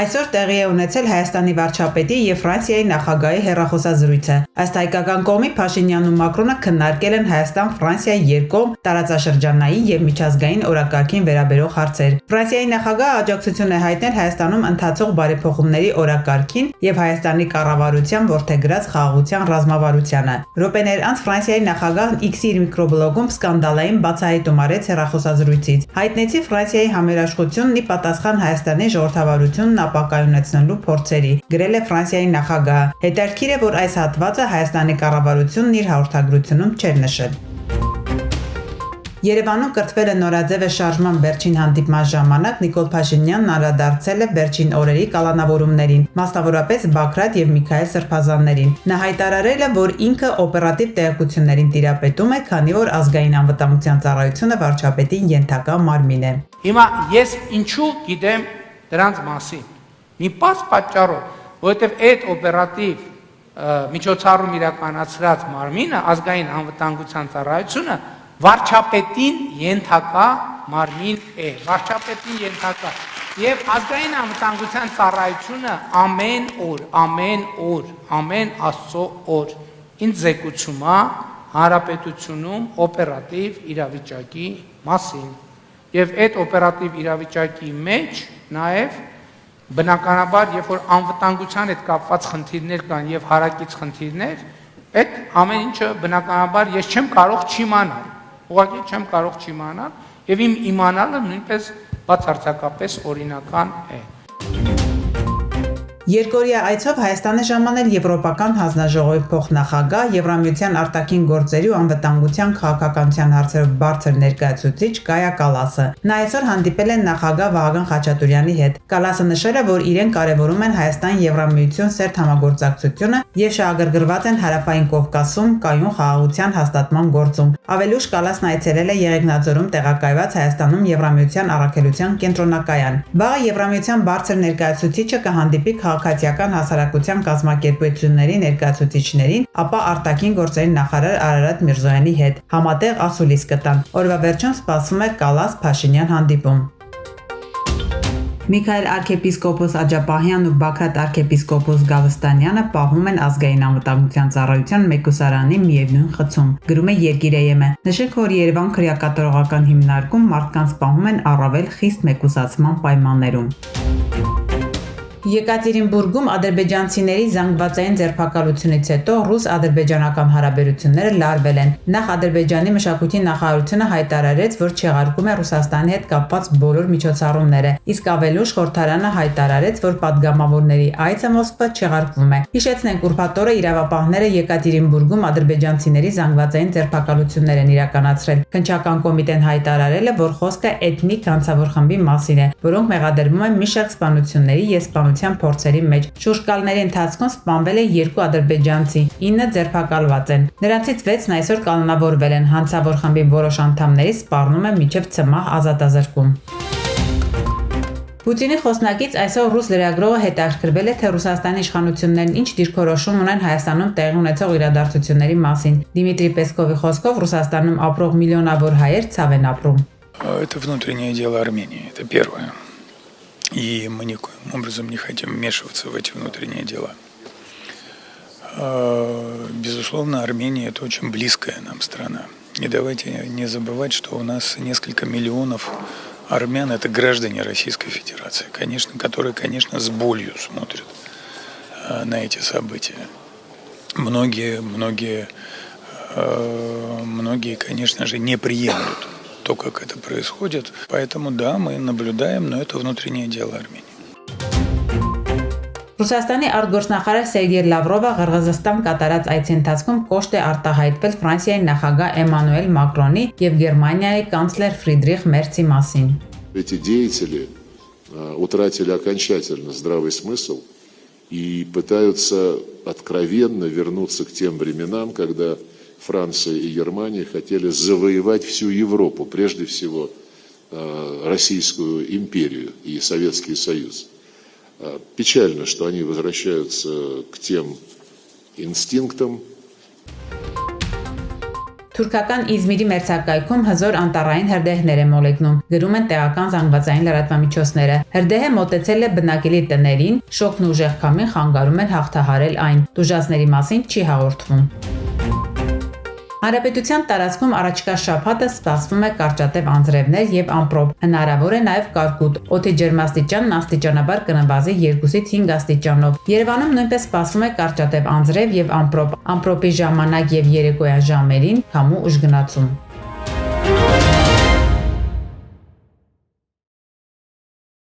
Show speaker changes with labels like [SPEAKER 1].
[SPEAKER 1] Այսօր տեղի է ունեցել Հայաստանի վարչապետի եւ Ֆրանսիայի նախագահի հեռախոսազրույցը։ Ըստ հայկական կողմի Փաշինյանն ու Մակրոնը քննարկել են Հայաստան-Ֆրանսիայի երկկողմ տարածաշրջանային եւ միջազգային օրակարգին վերաբերող հարցեր։ Ֆրանսիայի նախագահը աջակցություն է հայտնել Հայաստանում ընթացող բարեփոխումների օրակարգին եւ Հայաստանի կառավարության ворթեգրած խաղաղության ռազմավարությանը։ Րոպեներ անց Ֆրանսիայի նախագահն X-ի իր միկրոբլոգում սկանդալային բացահայտում արեց հեռախոսազրույցից։ Հայտնեցի Ֆրանսիայի համերաշխությունն ի պատասխան Հայաստանի ժողովրդավարությունն ապակայունացնելու փորձերի, գրել է Ֆրանսիայի նախագահը։ Հետաքրքիր է, որ այս հատվածը Հայաստանի կառավարությունն իր հաղորդագրությունում չէր նշել։ Երևանում կրթվել է նորաձև շարժման վերջին հանդիպման ժամանակ Նիկոլ Փաշինյանն անդրադարձել է վերջին օրերի կալանավորումներին, մասնավորապես Բագրատ եւ Միքայել Սրբազաններին։ Նա հայտարարել է, որ ինքը օպերատիվ տեղեկություններին տիրապետում է, քանի որ ազգային անվտանգության ծառայությունը վարչապետին ենթակա մարմին է։
[SPEAKER 2] Հիմա ես ինչու գիտեմ դրանց մասին։ Մի պարզ պատճառով, որովհետեւ այդ օպերատիվ միջոցառում իրականացրած մարմինը ազգային անվտանգության ծառայությունը վարչապետին ենթակա մարմին է, վարչապետին ենթակա եւ ազգային անվտանգության ծառայությունը ամեն Աստծո օր ինձ զեկուցում է հանրապետությունում օպերատիվ իրավիճակի մասին եւ այդ օպերատիվ իրավիճակի մեջ նաեւ բնականաբար երբ որ անվտանգության հետ կապված խնդիրներ կան եւ հարակից խնդիրներ այդ ամեն ինչը բնականաբար ես չեմ կարող չիմանալ ուղղակի չեմ կարող չիմանալ եւ իմ իմանալը նույնպես բացարձակապես օրինական է։
[SPEAKER 1] Երկօրյա այցով Հայաստան է ժամանել Եվրոպական հանձնաժողովի փոխնախագահ Եվրամիության արտաքին գործերի ու անվտանգության քաղաքականության հարցերով բարձր ներկայացուցիչ Կայա Կալասը։ Նա այսօր հանդիպել է նախագահ Վահագն Խաչատուրյանի հետ։ Կալասը նշել է, որ իրեն կարևորում են Հայաստան-Եվրամիություն սերտ համագործակցությունը եւ շահագրգռված են Հարավային Կովկասում կայուն խաղաղության հաստատման գործում։ Ավելի ուշ Կալասն այցելել է Եղեգնաձորում տեղակայված Հայաստանում Եվրամիության առաքելության կենտրոնակայան։ Վաղը Եվրամիության բարձր ներկայացուցիչը կհանդիպի քաղաքացիական հասարակության կազմակերպությունների ներկայացուցիչներին, ապա արտաքին գործերի նախարար Արարատ Միրզոյանի հետ համատեղ ասուլիս կտան։ Օրվա վերջում սպասվում է Կալաս-Փաշինյան հանդիպում։ Միքայել arczepiskopos Աջապահյանն ու Բագրատ arczepiskopos Գալստանյանը պահում են ազգային անվտանգության ծառայության մեկուսարանի միևնույն խցում, գրում է Երկիր.am-ը։ Նշենք, որ Երևան քրեակատարողական հիմնարկում մարդկանց պահում են առավել խիստ մեկուսացման պայմաններում։ Եկատերինբուրգում ադրբեջանցիների զանգվածային ձերբակալությունից հետո ռուս-ադրբեջանական հարաբերությունները լարվել են։ Նախ Ադրբեջանի մշակույթի նախարարությունը հայտարարեց, որ չեղարկում է Ռուսաստանի հետ կապված բոլոր միջոցառումները, իսկ ավելի ուշ խորհրդարանը հայտարարեց, որ падգամավորների այցը Մոսկվա չեղարկվում է։ Հիշեցնենք, ուրբաթ օրը իրավապահները Եկատերինբուրգում ադրբեջանցիների զանգվածային ձերբակալություններ են իրականացրել։ Քննչական կոմիտեն հայտարարել է, որ խոսքը էթնիկ հանցավոր խմբի մասին է, որոնք մեղադրվում են մի շարք սպանությունների եւ սպանության փորձերի մեջ։ Շուրջկալների ընթացքում սպանվել է 2 ադրբեջանցի, 9 ձերբակալված են։ Նրանցից 6-ն այսօր կալանավորվել են։ Հանցավոր խմբի որոշ անդամների սպառնում է մինչև ցմահ ազատազրկում։ Պուտինի խոսնակից այսօր ռուս լրագրողը հետաքրքրվել է, թե Ռուսաստանի իշխանություններն ինչ դիրքորոշում ունեն Հայաստանում տեղի ունեցող իրադարձությունների մասին։ Դիմիտրի Պեսկովի խոսքով Ռուսաստանում ապրող միլիոնավոր հայեր ցավ են ապրում։
[SPEAKER 3] Это внутреннее дело Армении, это первое. И мы никоим образом не хотим вмешиваться в эти внутренние дела. Безусловно, Армения – это очень близкая нам страна. И давайте не забывать, что у нас несколько миллионов армян – это граждане Российской Федерации, конечно, которые, конечно, с болью смотрят на эти события. Многие, конечно же, не приемлют то, как это происходит. Поэтому, да, мы наблюдаем, но это внутреннее дело Армении.
[SPEAKER 1] Ռուսաստանի արտգործնախարար Սերգեյ Լավրովը Ղրղզստան կատարած այցի ընթացքում կոշտ է արտահայտվել Ֆրանսիայի նախագահ Էմանուել Մակրոնի եւ Գերմանիայի կանցլեր Ֆրիդրիխ Մերցի մասին։
[SPEAKER 4] Эти деятели утратили окончательно здравый смысл и пытаются откровенно вернуться к тем временам, когда Франция и Германия хотели завоевать всю Европу, прежде всего Российскую империю и Советский Союз. Печально, что они возвращаются к тем инстинктам.
[SPEAKER 1] Թուրքական Իզմիրի մերձակայքում հզոր անտառային հրդեհներ է մոլեգնում, գրում են տեղական զանգվածային լրատվամիջոցները։ Հրդեհը մոտեցել է բնակելի տներին, շոկն ուժեղ քամին խանգարում են հաղթահարել այն։ Տուժածների մասին չի հաղորդվում։ Հանրապետության տարածքում առաջիկա շաբաթը սպասվում է կարճատև անձրևներ եւ ամպրոպ։ Հնարավոր է նաեւ կարկուտ։ Օդի ջերմաստիճանն աստիճանաբար կնվազի 2-ից 5 աստիճանով։ Երևանում նույնպես սպասվում է կարճատև անձրև եւ ամպրոպ։ Ամպրոպի ժամանակ եւ երեկոյան ժամերին քամու ուժգնացում։